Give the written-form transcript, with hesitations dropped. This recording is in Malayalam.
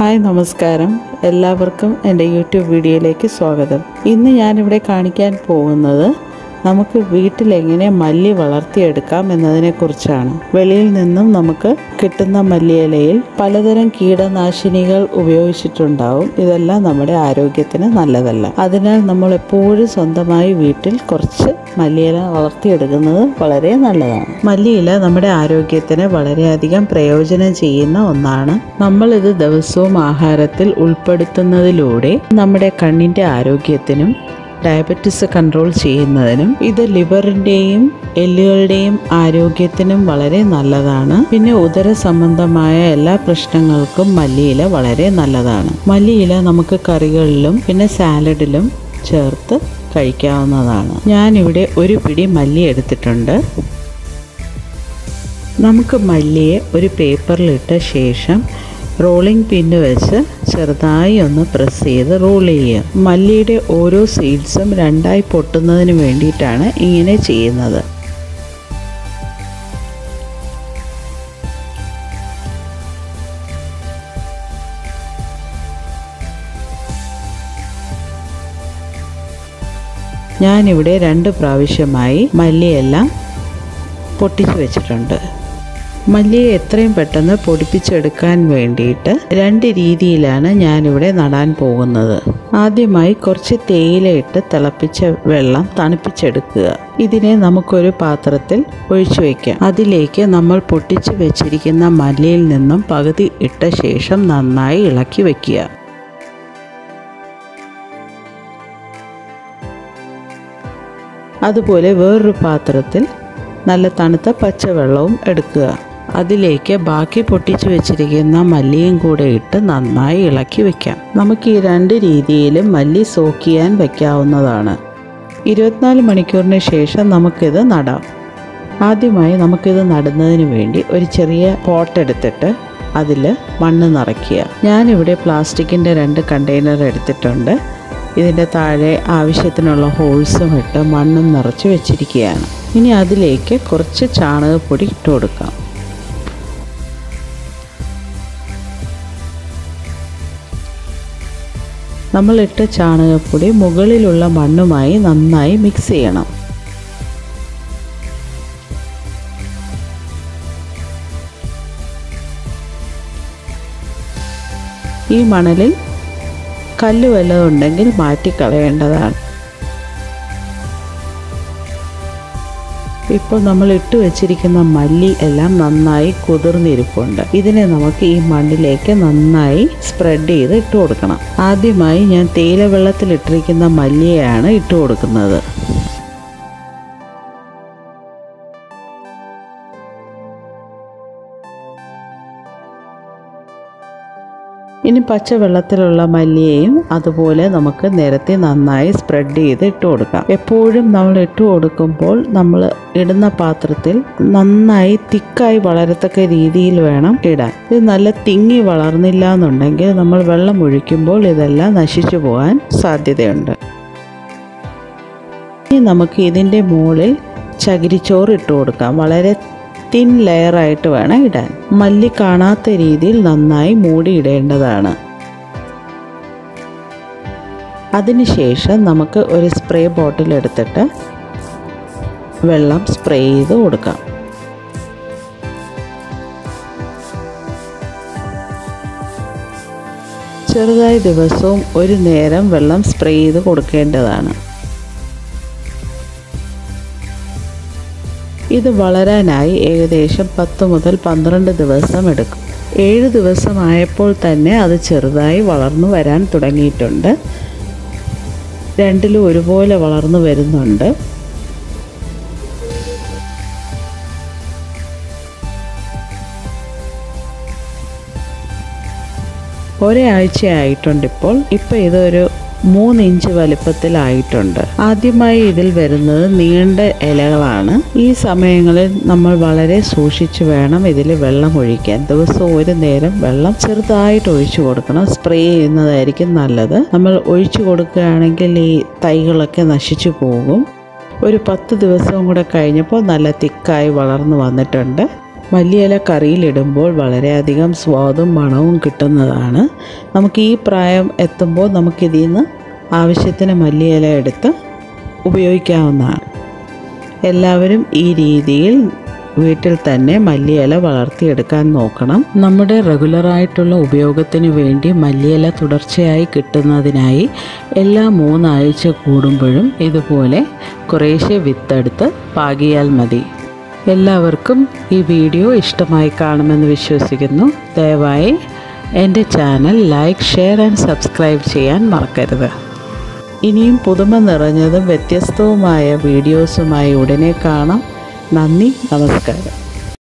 ഹായ് നമസ്കാരം, എല്ലാവർക്കും എൻ്റെ യൂട്യൂബ് വീഡിയോയിലേക്ക് സ്വാഗതം. ഇന്ന് ഞാനിവിടെ കാണിക്കാൻ പോകുന്നത് നമുക്ക് വീട്ടിലെങ്ങനെ മല്ലി വളർത്തിയെടുക്കാം എന്നതിനെക്കുറിച്ചാണ്. വെളിയിൽ നിന്നും നമുക്ക് കിട്ടുന്ന മല്ലിയിലയിൽ പലതരം കീടനാശിനികൾ ഉപയോഗിച്ചിട്ടുണ്ടാവും. ഇതെല്ലാം നമ്മുടെ ആരോഗ്യത്തിന് നല്ലതല്ല. അതിനാൽ നമ്മൾ എപ്പോഴും സ്വന്തമായി വീട്ടിൽ കുറച്ച് മല്ലിയില വളർത്തിയെടുക്കുന്നത് വളരെ നല്ലതാണ്. മല്ലിയില നമ്മുടെ ആരോഗ്യത്തിന് വളരെയധികം പ്രയോജനം ചെയ്യുന്ന ഒന്നാണ്. നമ്മളിത് ദിവസവും ആഹാരത്തിൽ ഉൾപ്പെടുത്തുന്നതിലൂടെ നമ്മുടെ കണ്ണിൻ്റെ ആരോഗ്യത്തിനും ഡയബറ്റിസ് കൺട്രോൾ ചെയ്യുന്നതിനും ഇത് ലിവറിൻ്റെയും എല്ലുകളുടെയും ആരോഗ്യത്തിനും വളരെ നല്ലതാണ്. പിന്നെ ഉദര സംബന്ധമായ എല്ലാ പ്രശ്നങ്ങൾക്കും മല്ലിയില വളരെ നല്ലതാണ്. മല്ലിയില നമുക്ക് കറികളിലും പിന്നെ സാലഡിലും ചേർത്ത് കഴിക്കാവുന്നതാണ്. ഞാനിവിടെ ഒരു പിടി മല്ലി എടുത്തിട്ടുണ്ട്. നമുക്ക് മല്ലിയെ ഒരു പേപ്പറിലിട്ട ശേഷം റോളിംഗ് പിന്ന് വെച്ച് ചെറുതായി ഒന്ന് പ്രസ് ചെയ്ത് റോൾ ചെയ്യുക. മല്ലിയുടെ ഓരോ സീഡ്സും രണ്ടായി പൊട്ടുന്നതിന് വേണ്ടിയിട്ടാണ് ഇങ്ങനെ ചെയ്യുന്നത്. ഞാനിവിടെ 2 പ്രാവശ്യമായി മല്ലിയെല്ലാം പൊട്ടിച്ച് വെച്ചിട്ടുണ്ട്. മല്ലിയെ എത്രയും പെട്ടെന്ന് പൊടിപ്പിച്ചെടുക്കാൻ വേണ്ടിയിട്ട് 2 രീതിയിലാണ് ഞാനിവിടെ നടാൻ പോകുന്നത്. ആദ്യമായി കുറച്ച് തേയിലയിട്ട് തിളപ്പിച്ച വെള്ളം തണുപ്പിച്ചെടുക്കുക. ഇതിനെ നമുക്കൊരു പാത്രത്തിൽ ഒഴിച്ചു വയ്ക്കാം. അതിലേക്ക് നമ്മൾ പൊട്ടിച്ച് വെച്ചിരിക്കുന്ന മല്ലിയിൽ നിന്നും പകുതി ഇട്ട ശേഷം നന്നായി ഇളക്കി വയ്ക്കുക. അതുപോലെ വേറൊരു പാത്രത്തിൽ നല്ല തണുത്ത പച്ചവെള്ളവും എടുക്കുക. അതിലേക്ക് ബാക്കി പൊട്ടിച്ച് വെച്ചിരിക്കുന്ന മല്ലിയും കൂടെ ഇട്ട് നന്നായി ഇളക്കി വയ്ക്കാം. നമുക്ക് ഈ 2 രീതിയിലും മല്ലി സോക്ക് ചെയ്യാൻ വയ്ക്കാവുന്നതാണ്. 24 മണിക്കൂറിന് ശേഷം നമുക്കിത് നടാം. ആദ്യമായി നമുക്കിത് നടുന്നതിന് വേണ്ടി ഒരു ചെറിയ പോട്ട് എടുത്തിട്ട് അതിൽ മണ്ണ് നിറയ്ക്കുക. ഞാനിവിടെ പ്ലാസ്റ്റിക്കിൻ്റെ 2 കണ്ടെയ്നർ എടുത്തിട്ടുണ്ട്. ഇതിൻ്റെ താഴെ ആവശ്യത്തിനുള്ള ഹോൾസും ഇട്ട് മണ്ണും നിറച്ച് വെച്ചിരിക്കുകയാണ്. ഇനി അതിലേക്ക് കുറച്ച് ചാണകപ്പൊടി ഇട്ട് കൊടുക്കാം. നമ്മളിട്ട ചാണകപ്പൊടി മുകളിലുള്ള മണ്ണുമായി നന്നായി മിക്സ് ചെയ്യണം. ഈ മണലിൽ കല്ല് വല്ലതുണ്ടെങ്കിൽ മാറ്റിക്കളയേണ്ടതാണ്. ഇപ്പോൾ നമ്മൾ ഇട്ട് വെച്ചിരിക്കുന്ന മല്ലി എല്ലാം നന്നായി കുതിർന്നിരിപ്പുണ്ട്. ഇതിനെ നമുക്ക് ഈ മണ്ണിലേക്ക് നന്നായി സ്പ്രെഡ് ചെയ്ത് ഇട്ട് കൊടുക്കണം. ആദ്യമായി ഞാൻ തേയില വെള്ളത്തിൽ ഇട്ടിരിക്കുന്ന മല്ലിയെയാണ് ഇട്ട് കൊടുക്കുന്നത്. ഇനി പച്ചവെള്ളത്തിലുള്ള മല്ലിയെയും അതുപോലെ നമുക്ക് നിരത്തി നന്നായി സ്പ്രെഡ് ചെയ്ത് ഇട്ട് കൊടുക്കാം. എപ്പോഴും നമ്മൾ ഇട്ട് കൊടുക്കുമ്പോൾ നമ്മൾ ഇടുന്ന പാത്രത്തിൽ നന്നായി തിക്കായി വളരത്തക്ക രീതിയിൽ വേണം ഇടാൻ. ഇത് നല്ല തിങ്ങി വളർന്നില്ല എന്നുണ്ടെങ്കിൽ നമ്മൾ വെള്ളം ഒഴിക്കുമ്പോൾ ഇതെല്ലാം നശിച്ചു പോകാൻ സാധ്യതയുണ്ട്. ഇനി നമുക്ക് ഇതിൻ്റെ മുകളിൽ ചകിരിച്ചോറ് ഇട്ട് കൊടുക്കാം. വളരെ തിൻ ലെയറായിട്ട് വേണം ഇടാൻ. മല്ലി കാണാത്ത രീതിയിൽ നന്നായി മൂടിയിടേണ്ടതാണ്. അതിനുശേഷം നമുക്ക് ഒരു സ്പ്രേ ബോട്ടിൽ എടുത്തിട്ട് വെള്ളം സ്പ്രേ ചെയ്ത് കൊടുക്കാം. ചെറുതായി ദിവസവും ഒരു നേരം വെള്ളം സ്പ്രേ ചെയ്ത് കൊടുക്കേണ്ടതാണ്. ഇത് വളരാനായി ഏകദേശം 10 മുതൽ 12 ദിവസം എടുക്കും. 7 ദിവസമായപ്പോൾ തന്നെ അത് ചെറുതായി വളർന്നു വരാൻ തുടങ്ങിയിട്ടുണ്ട്. 2ലും ഒരുപോലെ വളർന്നു വരുന്നുണ്ട്. ഒരാഴ്ചയായിട്ടുണ്ട് ഇപ്പോൾ ഇതൊരു 3 ഇഞ്ച് വലിപ്പത്തിലായിട്ടുണ്ട്. ആദ്യമായി ഇതിൽ വരുന്നത് നീണ്ട ഇലകളാണ്. ഈ സമയങ്ങളിൽ നമ്മൾ വളരെ സൂക്ഷിച്ചു വേണം ഇതിൽ വെള്ളം ഒഴിക്കാൻ. ദിവസവും ഒരു നേരം വെള്ളം ചെറുതായിട്ട് ഒഴിച്ചു കൊടുക്കണം. സ്പ്രേ ചെയ്യുന്നതായിരിക്കും നല്ലത്. നമ്മൾ ഒഴിച്ചു കൊടുക്കുകയാണെങ്കിൽ ഈ തൈകളൊക്കെ നശിച്ചു പോകും. ഒരു 10 ദിവസവും കൂടെ കഴിഞ്ഞപ്പോൾ നല്ല തിക്കായി വളർന്നു വന്നിട്ടുണ്ട്. മല്ലിയില കറിയിലിടുമ്പോൾ വളരെയധികം സ്വാദും മണവും കിട്ടുന്നതാണ്. നമുക്ക് ഈ പ്രായം എത്തുമ്പോൾ നമുക്കിതിൽ നിന്ന് ആവശ്യത്തിന് മല്ലിയില എടുത്ത് ഉപയോഗിക്കാവുന്നതാണ്. എല്ലാവരും ഈ രീതിയിൽ വീട്ടിൽ തന്നെ മല്ലിയില വളർത്തിയെടുക്കാൻ നോക്കണം. നമ്മുടെ റെഗുലറായിട്ടുള്ള ഉപയോഗത്തിന് വേണ്ടി മല്ലിയില തുടർച്ചയായി കിട്ടുന്നതിനായി എല്ലാ 3 ആഴ്ച കൂടുമ്പോഴും ഇതുപോലെ കുറേശ്ശെ വിത്തെടുത്ത് പാകിയാൽ മതി. എല്ലാവർക്കും ഈ വീഡിയോ ഇഷ്ടമായി കാണുമെന്ന് വിശ്വസിക്കുന്നു. ദയവായി എൻ്റെ channel like, share and subscribe ചെയ്യാൻ മറക്കരുത്. ഇനിയും പുതുമ നിറഞ്ഞതും വ്യത്യസ്തവുമായ വീഡിയോസുമായി ഉടനെ കാണാം. നന്ദി, നമസ്കാരം.